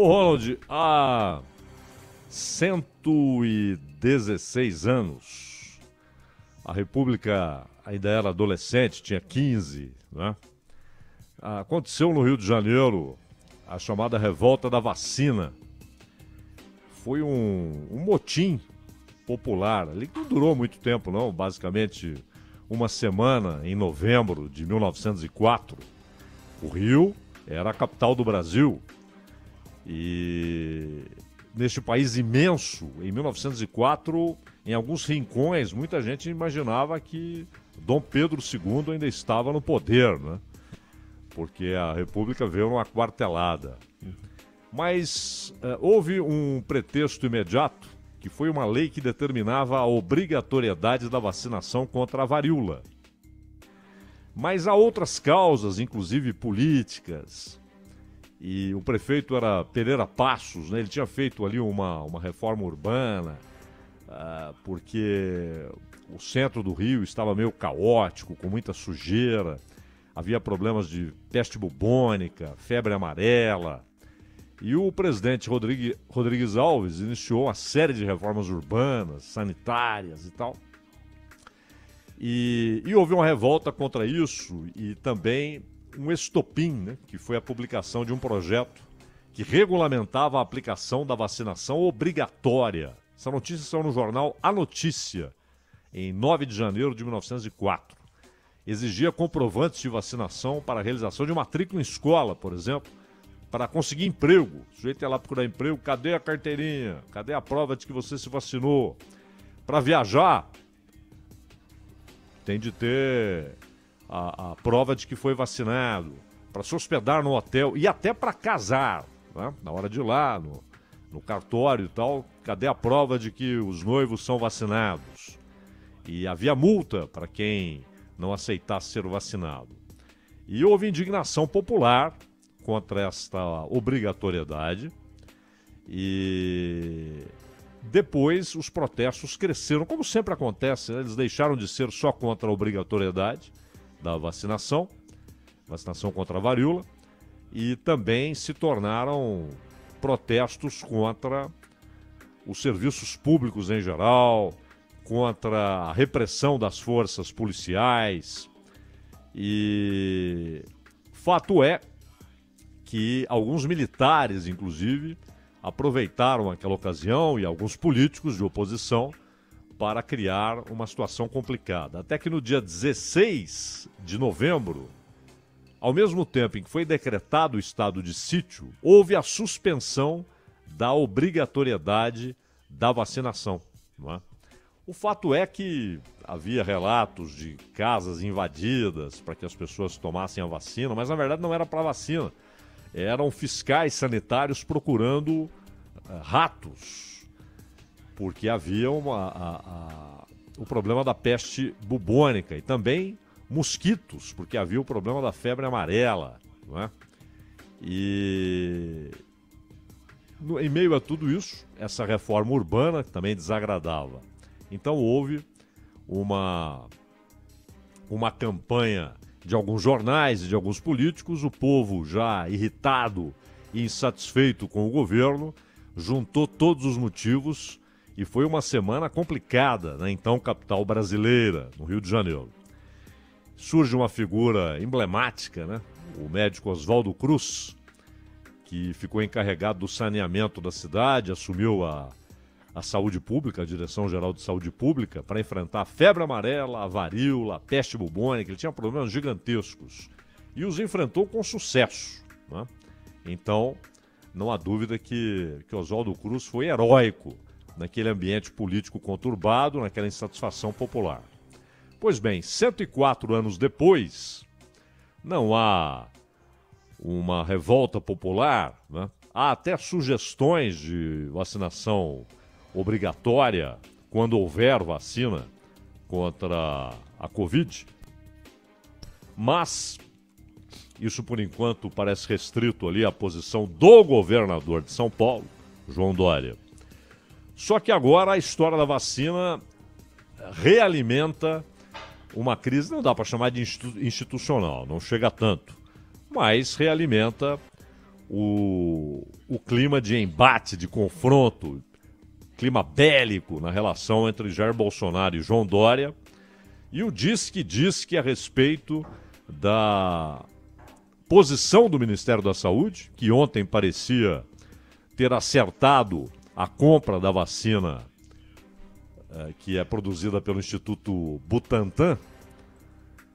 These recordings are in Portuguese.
Ronald, há 116 anos, a República ainda era adolescente, tinha 15, né? Aconteceu no Rio de Janeiro a chamada Revolta da Vacina. Foi um motim popular, ali que não durou muito tempo não, basicamente uma semana em novembro de 1904. O Rio era a capital do Brasil e neste país imenso, em 1904, em alguns rincões, muita gente imaginava que Dom Pedro II ainda estava no poder, né? Porque a República veio numa quartelada. Mas houve um pretexto imediato, que foi uma lei que determinava a obrigatoriedade da vacinação contra a varíola. Mas há outras causas, inclusive políticas, e o prefeito era Pereira Passos, né? Ele tinha feito ali uma reforma urbana, porque o centro do Rio estava meio caótico, com muita sujeira, havia problemas de peste bubônica, febre amarela, e o presidente Rodrigues Alves iniciou uma série de reformas urbanas, sanitárias e tal. E houve uma revolta contra isso e também um estopim, né, que foi a publicação de um projeto que regulamentava a aplicação da vacinação obrigatória. Essa notícia saiu no jornal A Notícia, em 9 de janeiro de 1904. Exigia comprovantes de vacinação para a realização de matrícula em escola, por exemplo, para conseguir emprego. O sujeito ia lá procurar emprego, cadê a carteirinha? Cadê a prova de que você se vacinou? Para viajar, tem de ter a prova de que foi vacinado. Para se hospedar no hotel e até para casar, né? Na hora de ir lá, no cartório e tal, cadê a prova de que os noivos são vacinados? E havia multa para quem não aceitasse ser vacinado. E houve indignação popular contra esta obrigatoriedade e depois os protestos cresceram, como sempre acontece, né? Eles deixaram de ser só contra a obrigatoriedade da vacinação contra a varíola, e também se tornaram protestos contra os serviços públicos em geral, contra a repressão das forças policiais. E fato é que alguns militares, inclusive, aproveitaram aquela ocasião, e alguns políticos de oposição, para criar uma situação complicada. Até que no dia 16 de novembro, ao mesmo tempo em que foi decretado o estado de sítio, houve a suspensão da obrigatoriedade da vacinação, não é? O fato é que havia relatos de casas invadidas para que as pessoas tomassem a vacina, mas na verdade não era para vacina. Eram fiscais sanitários procurando ratos, porque havia o problema da peste bubônica e também mosquitos, porque havia o problema da febre amarela, não é? E em meio a tudo isso, essa reforma urbana também desagradava. Então houve uma campanha de alguns jornais e de alguns políticos, o povo já irritado e insatisfeito com o governo, juntou todos os motivos e foi uma semana complicada na então capital brasileira, no Rio de Janeiro. Surge uma figura emblemática, né? O médico Oswaldo Cruz, que ficou encarregado do saneamento da cidade, assumiu a saúde pública, a Direção-Geral de Saúde Pública, para enfrentar a febre amarela, a varíola, a peste bubônica. Ele tinha problemas gigantescos e os enfrentou com sucesso, né? Então, não há dúvida que Oswaldo Cruz foi heróico naquele ambiente político conturbado, naquela insatisfação popular. Pois bem, 104 anos depois, não há uma revolta popular, né? Há até sugestões de vacinação obrigatória quando houver vacina contra a Covid, mas isso por enquanto parece restrito ali à posição do governador de São Paulo, João Dória. Só que agora a história da vacina realimenta uma crise, não dá para chamar de institucional, não chega a tanto, mas realimenta o clima de embate, de confronto, clima bélico na relação entre Jair Bolsonaro e João Dória, e o diz que a respeito da posição do Ministério da Saúde, que ontem parecia ter acertado a compra da vacina que é produzida pelo Instituto Butantan,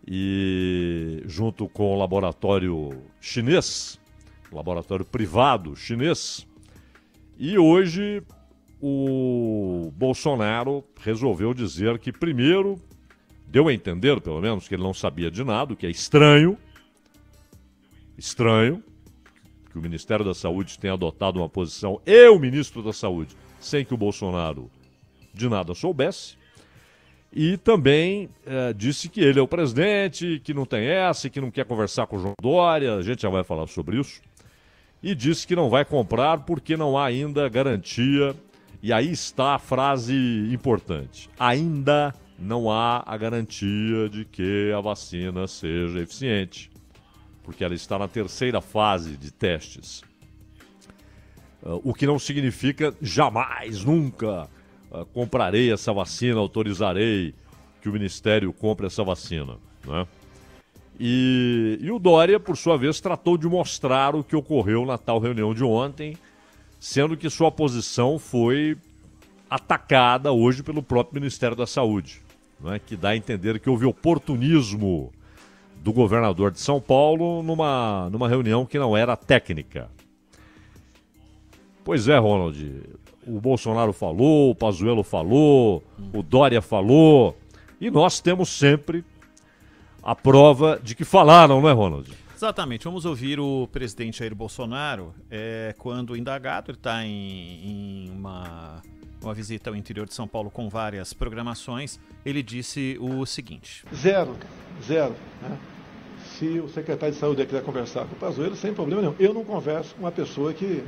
e junto com o laboratório chinês, laboratório privado chinês, e hoje o Bolsonaro resolveu dizer que primeiro, deu a entender pelo menos que ele não sabia de nada, o que é estranho que o Ministério da Saúde tenha adotado uma posição e o ministro da Saúde sem que o Bolsonaro de nada soubesse. E também disse que ele é o presidente, que não tem essa, que não quer conversar com o João Dória, a gente já vai falar sobre isso. E disse que não vai comprar porque não há ainda garantia, e aí está a frase importante, ainda não há a garantia de que a vacina seja eficiente, porque ela está na terceira fase de testes. O que não significa jamais, nunca comprarei essa vacina, autorizarei que o Ministério compre essa vacina, né? E o Dória, por sua vez, tratou de mostrar o que ocorreu na tal reunião de ontem, sendo que sua posição foi atacada hoje pelo próprio Ministério da Saúde, né, que dá a entender que houve oportunismo do governador de São Paulo numa reunião que não era técnica. Pois é, Ronald, o Bolsonaro falou, o Pazuello falou, o Dória falou, e nós temos sempre a prova de que falaram, não é, Ronald? Exatamente. Vamos ouvir o presidente Jair Bolsonaro, quando indagado, ele está em uma visita ao interior de São Paulo com várias programações, ele disse o seguinte: Zero, né? Se o secretário de saúde quiser conversar com o Pazuello, sem problema nenhum. Eu não converso com uma pessoa que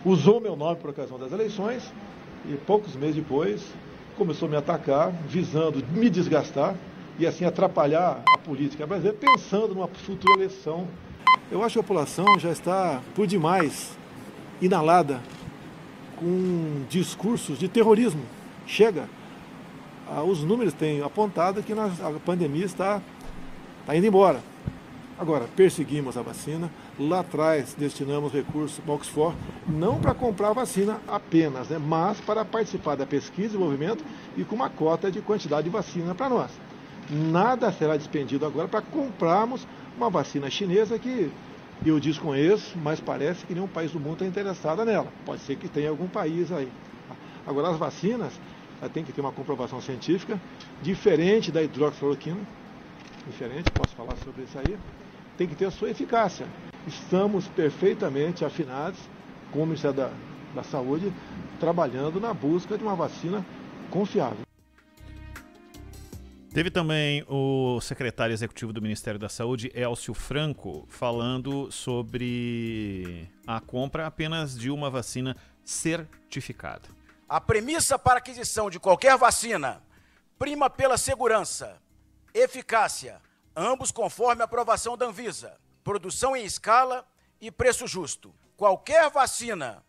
usou meu nome por ocasião das eleições e poucos meses depois começou a me atacar, visando me desgastar e assim atrapalhar a política brasileira, pensando numa futura eleição. Eu acho que a população já está por demais inalada com discursos de terrorismo. Chega. Os números têm apontado que a pandemia está indo embora. Agora, perseguimos a vacina. Lá atrás, destinamos recursos para Oxford, não para comprar a vacina apenas, né, mas para participar da pesquisa e desenvolvimento e com uma cota de quantidade de vacina para nós. Nada será despendido agora para comprarmos uma vacina chinesa que eu desconheço, mas parece que nenhum país do mundo está interessado nela. Pode ser que tenha algum país aí. Agora, as vacinas tem que ter uma comprovação científica, diferente da hidroxicloroquina, diferente, posso falar sobre isso aí, tem que ter a sua eficácia. Estamos perfeitamente afinados com o Ministério da Saúde, trabalhando na busca de uma vacina confiável. Teve também o secretário executivo do Ministério da Saúde, Elcio Franco, falando sobre a compra apenas de uma vacina certificada. A premissa para aquisição de qualquer vacina prima pela segurança, eficácia, ambos conforme a aprovação da Anvisa, produção em escala e preço justo. Qualquer vacina,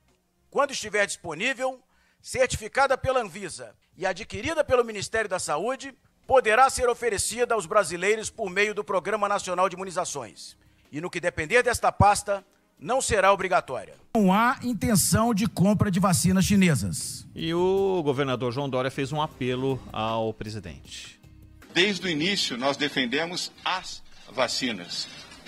quando estiver disponível, certificada pela Anvisa e adquirida pelo Ministério da Saúde, poderá ser oferecida aos brasileiros por meio do Programa Nacional de Imunizações. E no que depender desta pasta, não será obrigatória. Não há intenção de compra de vacinas chinesas. E o governador João Dória fez um apelo ao presidente. Desde o início, nós defendemos as vacinas.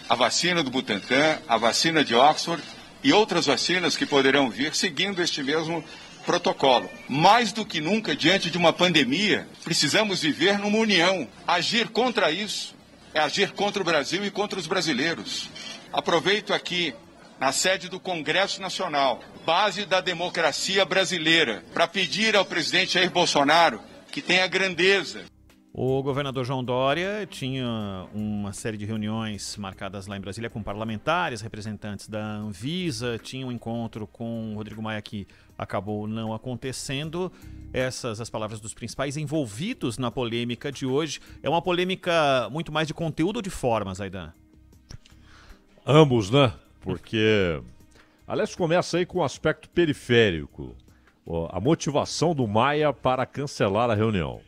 A vacina do Butantan, a vacina de Oxford e outras vacinas que poderão vir seguindo este mesmo protocolo. Mais do que nunca, diante de uma pandemia, precisamos viver numa união. Agir contra isso é agir contra o Brasil e contra os brasileiros. Aproveito aqui, na sede do Congresso Nacional, base da democracia brasileira, para pedir ao presidente Jair Bolsonaro que tenha grandeza. O governador João Dória tinha uma série de reuniões marcadas lá em Brasília com parlamentares, representantes da Anvisa, tinha um encontro com o Rodrigo Maia que acabou não acontecendo. Essas as palavras dos principais envolvidos na polêmica de hoje. É uma polêmica muito mais de conteúdo ou de formas, Aidan? Ambos, né? porque, aliás, começa aí com o aspecto periférico, a motivação do Maia para cancelar a reunião.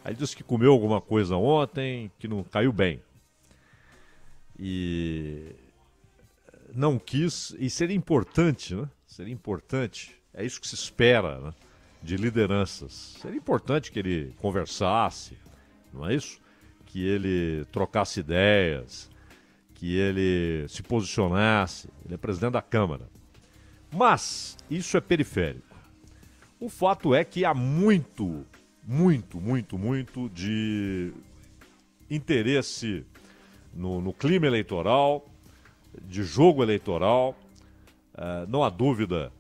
Aí disse que comeu alguma coisa ontem, que não caiu bem. E não quis, e seria importante, né? Seria importante, é isso que se espera, né? De lideranças. Seria importante que ele conversasse, não é isso? Que ele trocasse ideias, que ele se posicionasse. Ele é presidente da Câmara. Mas isso é periférico. O fato é que há muito de interesse no clima eleitoral, de jogo eleitoral. Não há dúvida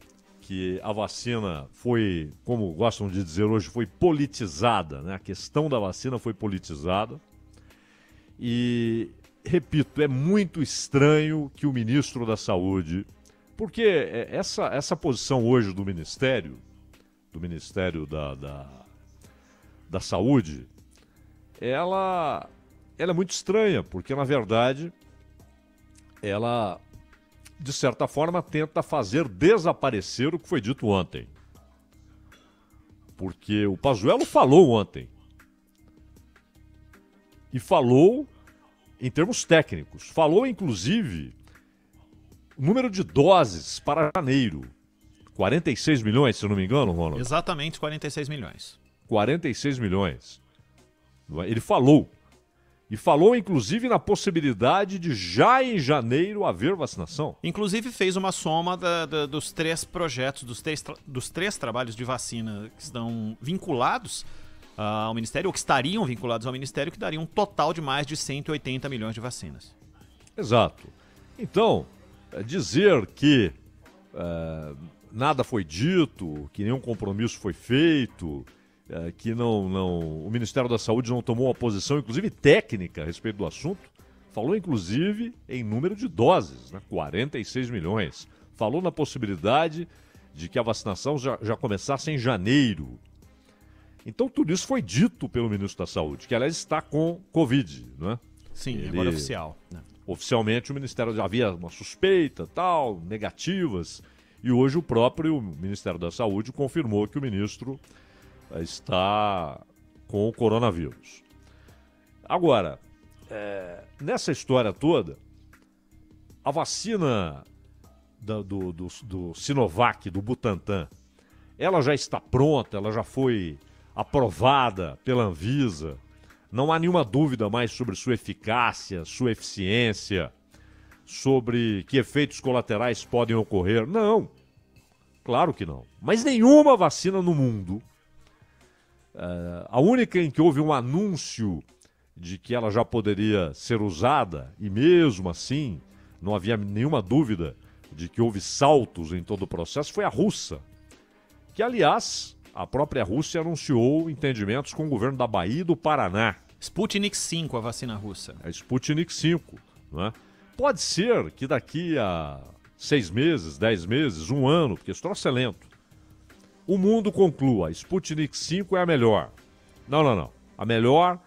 que a vacina foi, como gostam de dizer hoje, foi politizada, né? A questão da vacina foi politizada. E, repito, é muito estranho que o ministro da Saúde, porque essa posição hoje do Ministério da Saúde, ela é muito estranha, porque, na verdade, ela, de certa forma, tenta fazer desaparecer o que foi dito ontem. Porque o Pazuello falou ontem. E falou em termos técnicos. Falou, inclusive, o número de doses para janeiro. 46 milhões, se eu não me engano, Ronald? Exatamente, 46 milhões. 46 milhões. Ele falou. E falou, inclusive, na possibilidade de já em janeiro haver vacinação. Inclusive fez uma soma dos 3 projetos, dos três trabalhos de vacina que estão vinculados ao Ministério, ou que estariam vinculados ao Ministério, que daria um total de mais de 180 milhões de vacinas. Exato. Então, dizer que nada foi dito, que nenhum compromisso foi feito, que o Ministério da Saúde não tomou uma posição, inclusive técnica, a respeito do assunto, falou inclusive em número de doses, né? 46 milhões. Falou na possibilidade de que a vacinação já começasse em janeiro. Então tudo isso foi dito pelo ministro da Saúde, que aliás está com Covid, né? Sim, agora é oficial. Né? Oficialmente o Ministério já havia uma suspeita, tal, negativas, e hoje o próprio Ministério da Saúde confirmou que o ministro está com o coronavírus. Agora, nessa história toda, a vacina do Sinovac, do Butantan, ela já está pronta, ela já foi aprovada pela Anvisa. Não há nenhuma dúvida mais sobre sua eficácia, sua eficiência, sobre que efeitos colaterais podem ocorrer. Não, claro que não. Mas nenhuma vacina no mundo, a única em que houve um anúncio de que ela já poderia ser usada, e mesmo assim não havia nenhuma dúvida de que houve saltos em todo o processo, foi a russa. Que, aliás, a própria Rússia anunciou entendimentos com o governo da Bahia e do Paraná. Sputnik V, a vacina russa. A Sputnik V. Né? Pode ser que daqui a 6 meses, 10 meses, 1 ano, porque esse troço é lento, o mundo conclua, a Sputnik V é a melhor. Não. A melhor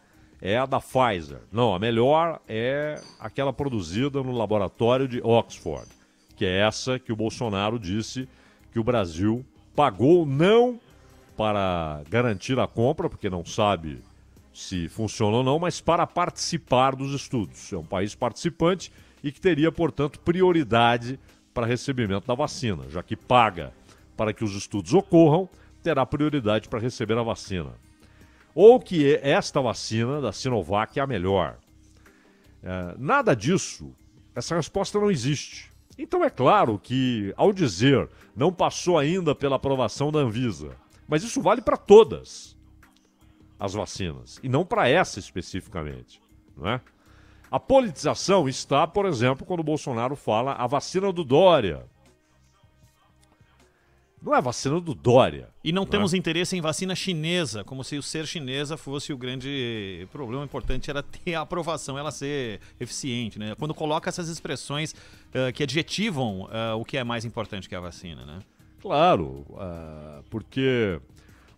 é a da Pfizer. Não, a melhor é aquela produzida no laboratório de Oxford, que é essa que o Bolsonaro disse que o Brasil pagou não para garantir a compra, porque não sabe se funciona ou não, mas para participar dos estudos. É um país participante e que teria, portanto, prioridade para recebimento da vacina, já que paga para que os estudos ocorram, terá prioridade para receber a vacina. Ou que esta vacina da Sinovac é a melhor. Nada disso, essa resposta não existe. Então é claro que, ao dizer não passou ainda pela aprovação da Anvisa, mas isso vale para todas as vacinas, e não para essa especificamente, não é? A politização está, por exemplo, quando o Bolsonaro fala a vacina do Dória. Não é a vacina do Dória. E não temos interesse em vacina chinesa, como se o ser chinesa fosse o grande problema. O importante era ter a aprovação, ela ser eficiente, né? Quando coloca essas expressões que adjetivam o que é mais importante que a vacina, né? Claro, porque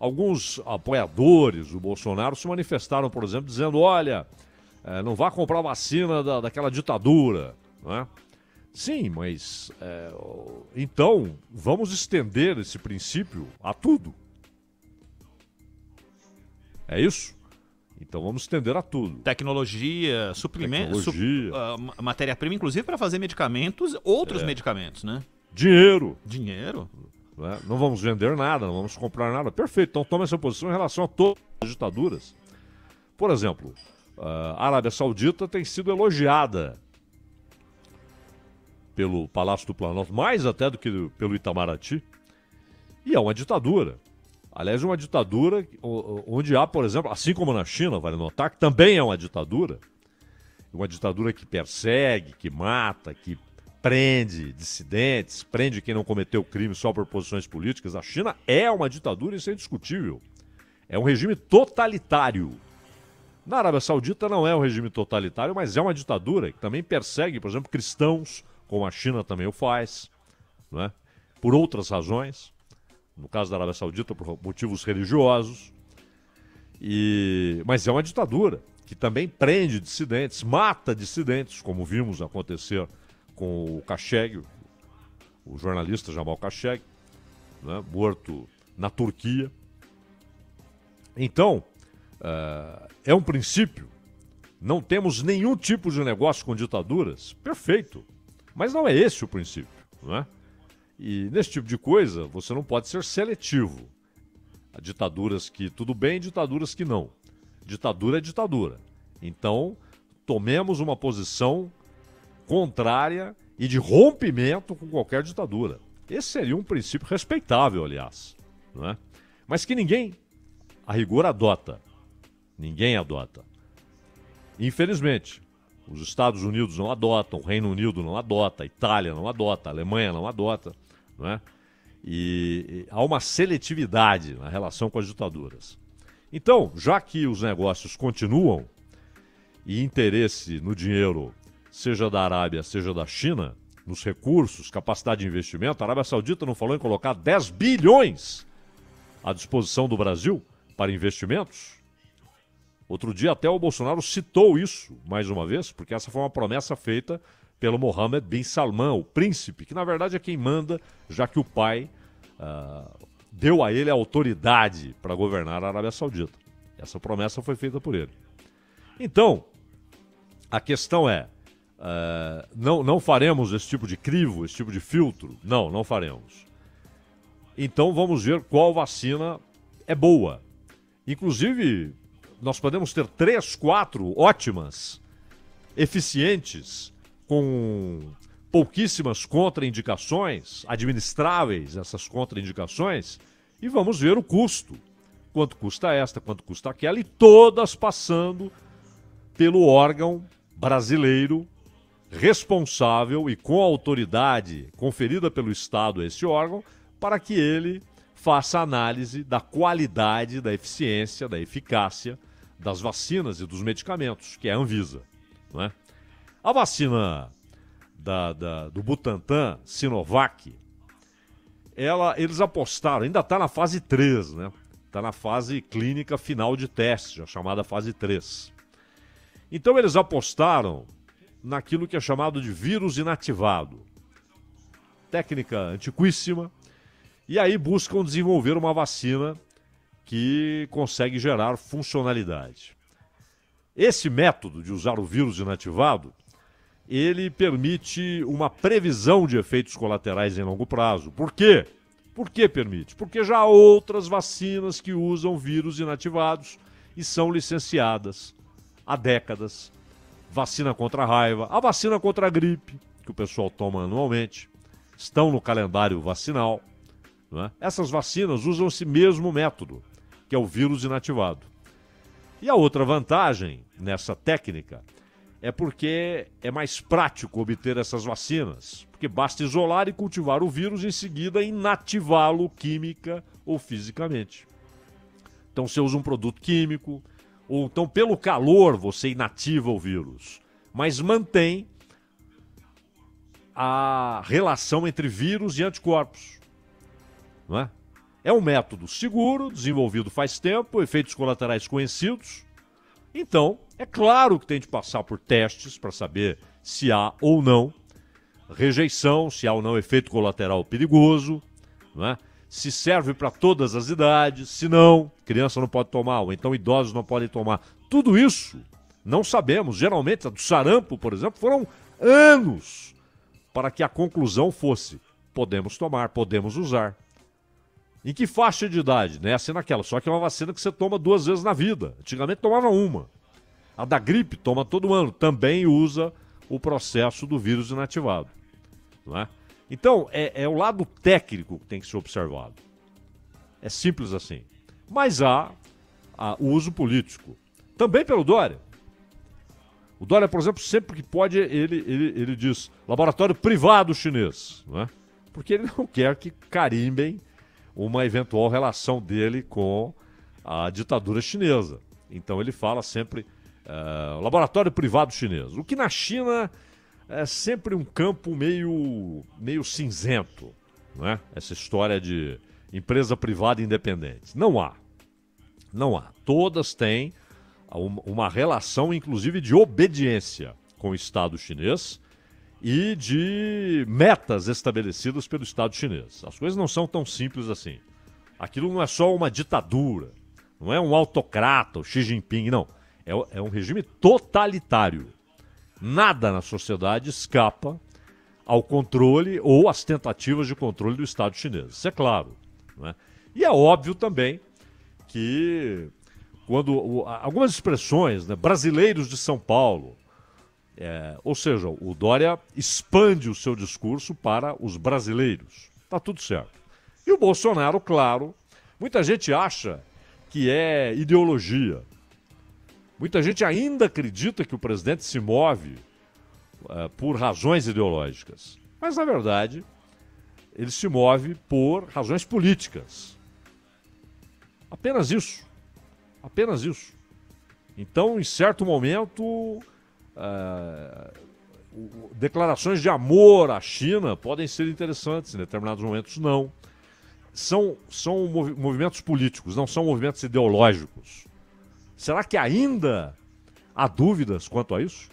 alguns apoiadores do Bolsonaro se manifestaram, por exemplo, dizendo, olha, não vá comprar vacina daquela ditadura, não é? Sim, mas então vamos estender esse princípio a tudo. É isso? Então vamos estender a tudo. Tecnologia, suprimentos, Tecnologia. matéria-prima, inclusive para fazer medicamentos, outros medicamentos, né? Dinheiro. Dinheiro? Né? Não vamos vender nada, não vamos comprar nada. Perfeito, então toma essa posição em relação a todas as ditaduras. Por exemplo, a Arábia Saudita tem sido elogiada pelo Palácio do Planalto, mais até do que pelo Itamaraty, e é uma ditadura. Aliás, uma ditadura onde há, por exemplo, assim como na China, vale notar, que também é uma ditadura que persegue, que mata, que prende dissidentes, prende quem não cometeu crime só por posições políticas. A China é uma ditadura, isso é indiscutível. É um regime totalitário. Na Arábia Saudita não é um regime totalitário, mas é uma ditadura que também persegue, por exemplo, cristãos, como a China também o faz, não é? Por outras razões. No caso da Arábia Saudita, por motivos religiosos. Mas é uma ditadura que também prende dissidentes, mata dissidentes, como vimos acontecer com o Khashoggi, o jornalista Jamal Khashoggi, né, morto na Turquia. Então, é um princípio. Não temos nenhum tipo de negócio com ditaduras. Perfeito. Mas não é esse o princípio, não é? E nesse tipo de coisa, você não pode ser seletivo. Há ditaduras que tudo bem, ditaduras que não. Ditadura é ditadura. Então, tomemos uma posição contrária e de rompimento com qualquer ditadura. Esse seria um princípio respeitável, aliás, não é? Mas que ninguém, a rigor, adota. Ninguém adota. Infelizmente, os Estados Unidos não adotam, o Reino Unido não adota, a Itália não adota, a Alemanha não adota, não é? E há uma seletividade na relação com as ditaduras. Então, já que os negócios continuam e interesse no dinheiro, seja da Arábia, seja da China, nos recursos, capacidade de investimento, a Arábia Saudita não falou em colocar 10 bilhões à disposição do Brasil para investimentos? Outro dia até o Bolsonaro citou isso, mais uma vez, porque essa foi uma promessa feita pelo Mohammed bin Salman, o príncipe, que na verdade é quem manda, já que o pai deu a ele a autoridade para governar a Arábia Saudita. Essa promessa foi feita por ele. Então, a questão é, não faremos esse tipo de crivo, esse tipo de filtro? Não faremos. Então vamos ver qual vacina é boa. Inclusive, nós podemos ter 3, 4 ótimas, eficientes, com pouquíssimas contraindicações, administráveis essas contraindicações, e vamos ver o custo. Quanto custa esta, quanto custa aquela, e todas passando pelo órgão brasileiro responsável e com a autoridade conferida pelo Estado a esse órgão, para que ele faça análise da qualidade, da eficiência, da eficácia das vacinas e dos medicamentos, que é a Anvisa, não é? A vacina do Butantan, Sinovac, eles apostaram, ainda está na fase 3, né? Está na fase clínica final de teste, a chamada fase 3. Então eles apostaram naquilo que é chamado de vírus inativado. Técnica antiquíssima. E aí buscam desenvolver uma vacina que consegue gerar funcionalidade. Esse método de usar o vírus inativado, ele permite uma previsão de efeitos colaterais em longo prazo. Por quê? Por que permite? Porque já há outras vacinas que usam vírus inativados e são licenciadas há décadas. Vacina contra a raiva, a vacina contra a gripe, que o pessoal toma anualmente, estão no calendário vacinal. Não é? Essas vacinas usam esse mesmo método, que é o vírus inativado. E a outra vantagem nessa técnica é porque é mais prático obter essas vacinas, porque basta isolar e cultivar o vírus e em seguida inativá-lo química ou fisicamente. Então você usa um produto químico, ou então pelo calor você inativa o vírus, mas mantém a relação entre vírus e anticorpos. Não é? É um método seguro, desenvolvido faz tempo, efeitos colaterais conhecidos. Então, é claro que tem de passar por testes para saber se há ou não rejeição, se há ou não efeito colateral perigoso, não é? Se serve para todas as idades, se não, criança não pode tomar, ou então idosos não podem tomar. Tudo isso não sabemos. Geralmente, a do sarampo, por exemplo, foram anos para que a conclusão fosse: podemos tomar, podemos usar. Em que faixa de idade? Nessa e naquela. Só que é uma vacina que você toma 2 vezes na vida. Antigamente tomava uma. A da gripe toma todo ano. Também usa o processo do vírus inativado. Não é? Então, é o lado técnico que tem que ser observado. É simples assim. Mas há o uso político. Também pelo Dória. O Dória, por exemplo, sempre que pode, ele diz laboratório privado chinês. Não é? Porque ele não quer que carimbem uma eventual relação dele com a ditadura chinesa. Então ele fala sempre laboratório privado chinês. O que na China é sempre um campo meio cinzento, não é? Essa história de empresa privada independente. Não há. Todas têm uma relação, inclusive, de obediência com o Estado chinês e de metas estabelecidas pelo Estado chinês. As coisas não são tão simples assim. Aquilo não é só uma ditadura, não é um autocrata, o Xi Jinping, não. É um regime totalitário. Nada na sociedade escapa ao controle ou às tentativas de controle do Estado chinês. Isso é claro. Não é? E é óbvio também que quando algumas expressões, né, brasileiros de São Paulo, ou seja, o Dória expande o seu discurso para os brasileiros. Está tudo certo. E o Bolsonaro, claro, muita gente acha que é ideologia. Muita gente ainda acredita que o presidente se move por razões ideológicas. Mas, na verdade, ele se move por razões políticas. Apenas isso. Apenas isso. Então, em certo momento, declarações de amor à China podem ser interessantes, em determinados momentos não. São movimentos políticos, não são movimentos ideológicos. Será que ainda há dúvidas quanto a isso?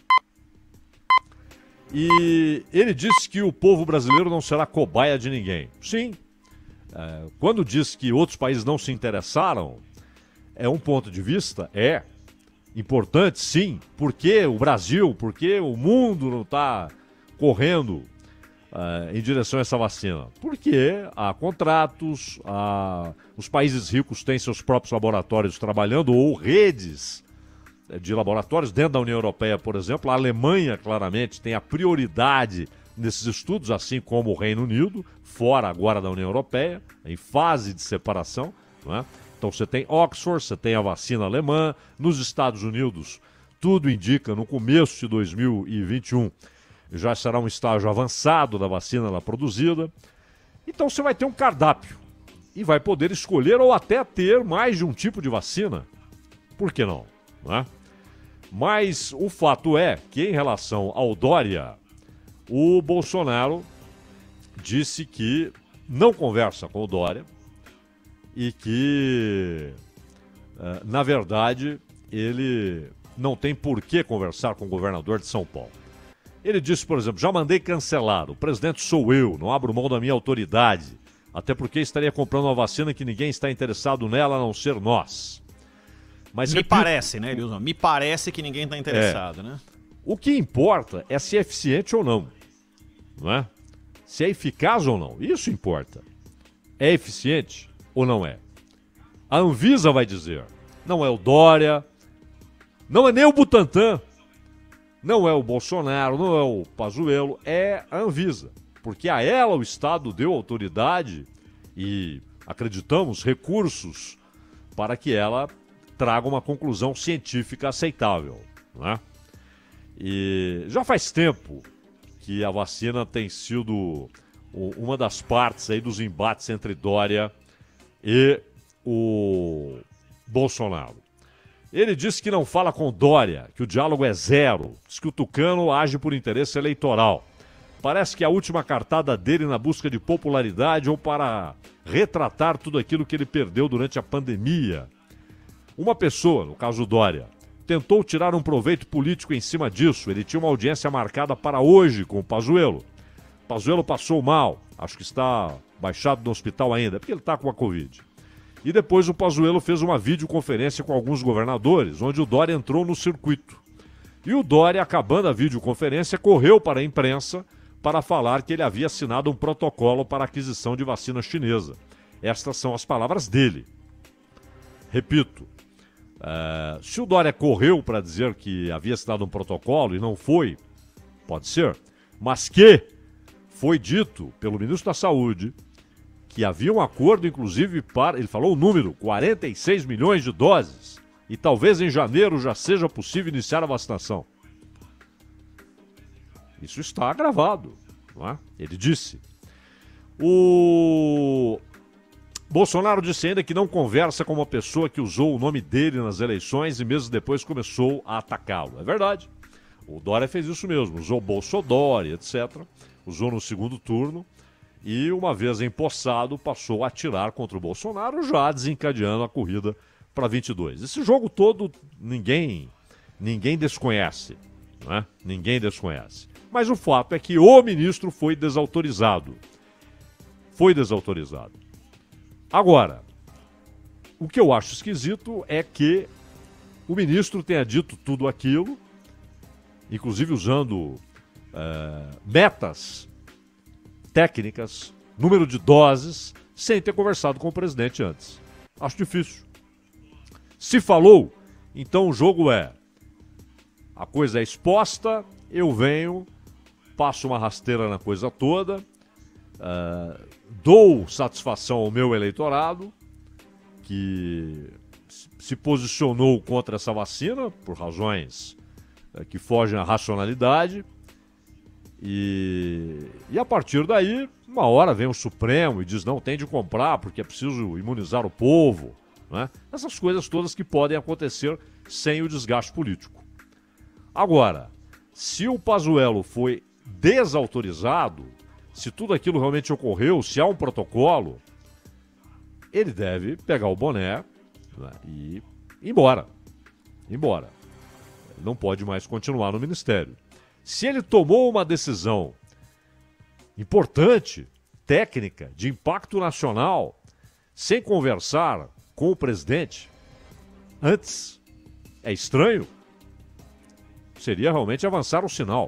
E ele disse que o povo brasileiro não será cobaia de ninguém. Sim. Quando diz que outros países não se interessaram, é um ponto de vista, importante, sim. Por que o Brasil, por que o mundo não está correndo em direção a essa vacina? Porque há contratos, os países ricos têm seus próprios laboratórios trabalhando, ou redes de laboratórios dentro da União Europeia, por exemplo. A Alemanha, claramente, tem a prioridade nesses estudos, assim como o Reino Unido, fora agora da União Europeia, em fase de separação, não é? Então você tem Oxford, você tem a vacina alemã. Nos Estados Unidos, tudo indica, no começo de 2021, já será um estágio avançado da vacina lá produzida. Então você vai ter um cardápio e vai poder escolher ou até ter mais de um tipo de vacina. Por que não? Não é? Mas o fato é que, em relação ao Dória, o Bolsonaro disse que não conversa com o Dória e que, na verdade, ele não tem por que conversar com o governador de São Paulo. Ele disse, por exemplo, já mandei cancelar, o presidente sou eu, não abro mão da minha autoridade, até porque estaria comprando uma vacina que ninguém está interessado nela a não ser nós. Mas parece, né, Eliuson? Me parece que ninguém está interessado, né? O que importa é se é eficiente ou não, não é? Se é eficaz ou não, isso importa. É eficiente ou não é? A Anvisa vai dizer, não é o Dória, não é nem o Butantan, não é o Bolsonaro, não é o Pazuello, é a Anvisa. Porque a ela o Estado deu autoridade e, acreditamos, recursos para que ela traga uma conclusão científica aceitável, não é? E já faz tempo que a vacina tem sido uma das partes aí dos embates entre Dória e o Bolsonaro. Ele disse que não fala com Dória, que o diálogo é zero, diz que o tucano age por interesse eleitoral. Parece que a última cartada dele na busca de popularidade ou para retratar tudo aquilo que ele perdeu durante a pandemia. Uma pessoa, no caso Dória, tentou tirar um proveito político em cima disso. Ele tinha uma audiência marcada para hoje com o Pazuello. Pazuello passou mal, acho que está baixado no hospital ainda, porque ele está com a Covid. E depois o Pazuello fez uma videoconferência com alguns governadores, onde o Dória entrou no circuito. E o Dória, acabando a videoconferência, correu para a imprensa para falar que ele havia assinado um protocolo para a aquisição de vacina chinesa. Estas são as palavras dele. Repito, se o Dória correu para dizer que havia assinado um protocolo e não foi, pode ser, mas que foi dito pelo ministro da Saúde que havia um acordo, inclusive, para, ele falou o número, 46 milhões de doses, e talvez em janeiro já seja possível iniciar a vacinação. Isso está gravado, não é? Ele disse. O Bolsonaro disse ainda que não conversa com uma pessoa que usou o nome dele nas eleições e mesmo depois começou a atacá-lo. É verdade. O Dória fez isso mesmo, usou Bolsodória, etc. Usou no segundo turno e, uma vez empossado, passou a atirar contra o Bolsonaro, já desencadeando a corrida para 22. Esse jogo todo ninguém desconhece, não é? Ninguém desconhece. Mas o fato é que o ministro foi desautorizado. Foi desautorizado. Agora, o que eu acho esquisito é que o ministro tenha dito tudo aquilo, inclusive usando metas técnicas, número de doses, sem ter conversado com o presidente antes. Acho difícil. Se falou, então o jogo é: a coisa é exposta, eu venho, passo uma rasteira na coisa toda, dou satisfação ao meu eleitorado, que se posicionou contra essa vacina, por razões que fogem à racionalidade, e a partir daí, uma hora vem o Supremo e diz não, tem de comprar porque é preciso imunizar o povo, né? Essas coisas todas que podem acontecer sem o desgaste político. Agora, se o Pazuello foi desautorizado, se tudo aquilo realmente ocorreu, se há um protocolo, ele deve pegar o boné, né, e ir embora. Ele não pode mais continuar no ministério. Se ele tomou uma decisão importante, técnica, de impacto nacional, sem conversar com o presidente antes, é estranho. Seria realmente avançar o sinal.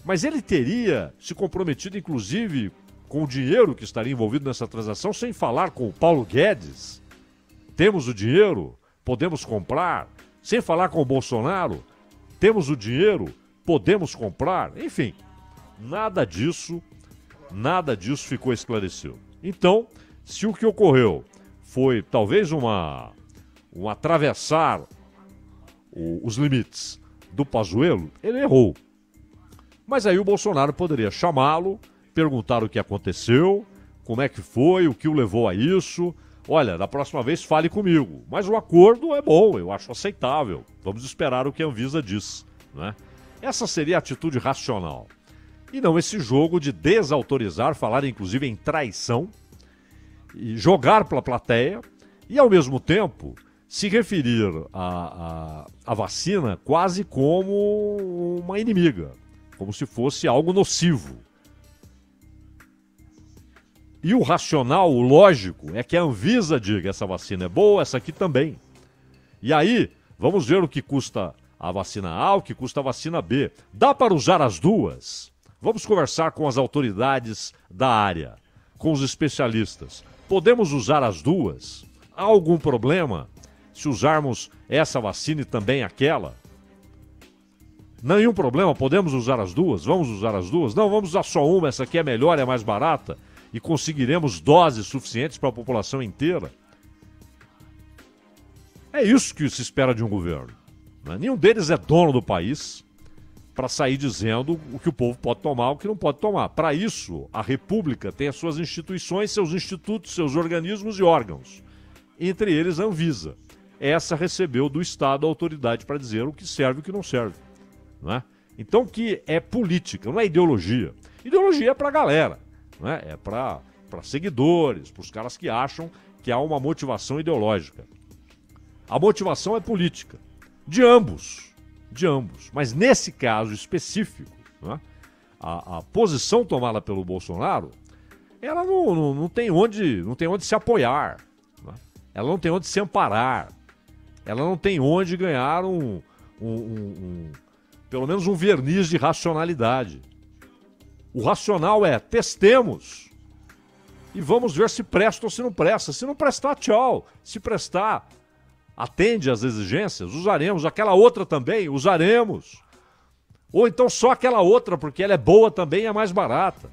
Mas ele teria se comprometido, inclusive, com o dinheiro que estaria envolvido nessa transação, sem falar com o Paulo Guedes. Temos o dinheiro, podemos comprar. Sem falar com o Bolsonaro, temos o dinheiro, podemos comprar. Enfim, nada disso ficou esclarecido. Então, se o que ocorreu foi talvez um atravessar os limites do Pazuello, ele errou. Mas aí o Bolsonaro poderia chamá-lo, perguntar o que aconteceu, como é que foi, o que o levou a isso. Olha, da próxima vez fale comigo. Mas o acordo é bom, eu acho aceitável. Vamos esperar o que a Anvisa diz, né? Essa seria a atitude racional. E não esse jogo de desautorizar, falar inclusive em traição, e jogar para a plateia e, ao mesmo tempo, se referir à vacina quase como uma inimiga, como se fosse algo nocivo. E o racional, o lógico, é que a Anvisa diga: essa vacina é boa, essa aqui também. E aí, vamos ver o que custa a vacina A, o que custa a vacina B. Dá para usar as duas? Vamos conversar com as autoridades da área, com os especialistas. Podemos usar as duas? Há algum problema se usarmos essa vacina e também aquela? Nenhum problema, podemos usar as duas? Vamos usar as duas? Não, vamos usar só uma, essa aqui é melhor, é mais barata e conseguiremos doses suficientes para a população inteira? É isso que se espera de um governo. Nenhum deles é dono do país para sair dizendo o que o povo pode tomar, o que não pode tomar. Para isso, a República tem as suas instituições, seus institutos, seus organismos e órgãos. Entre eles, a Anvisa. Essa recebeu do Estado a autoridade para dizer o que serve e o que não serve. Não é? Então, que é política, não é ideologia. Ideologia é para a galera, não é? É para seguidores, para os caras que acham que há uma motivação ideológica. A motivação é política. De ambos. Mas nesse caso específico, né, a posição tomada pelo Bolsonaro, ela não tem onde se apoiar, né? Ela não tem onde se amparar, ela não tem onde ganhar pelo menos um verniz de racionalidade. O racional é: testemos e vamos ver se presta ou se não presta. Se não prestar, tchau. Se prestar, atende às exigências, usaremos. Aquela outra também, usaremos. Ou então só aquela outra, porque ela é boa também e é mais barata.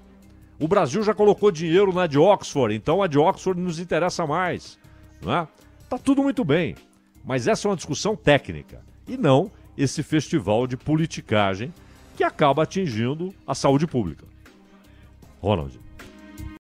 O Brasil já colocou dinheiro na de Oxford, então a de Oxford nos interessa mais, não é? Tá tudo muito bem, mas essa é uma discussão técnica e não esse festival de politicagem que acaba atingindo a saúde pública. Ronald.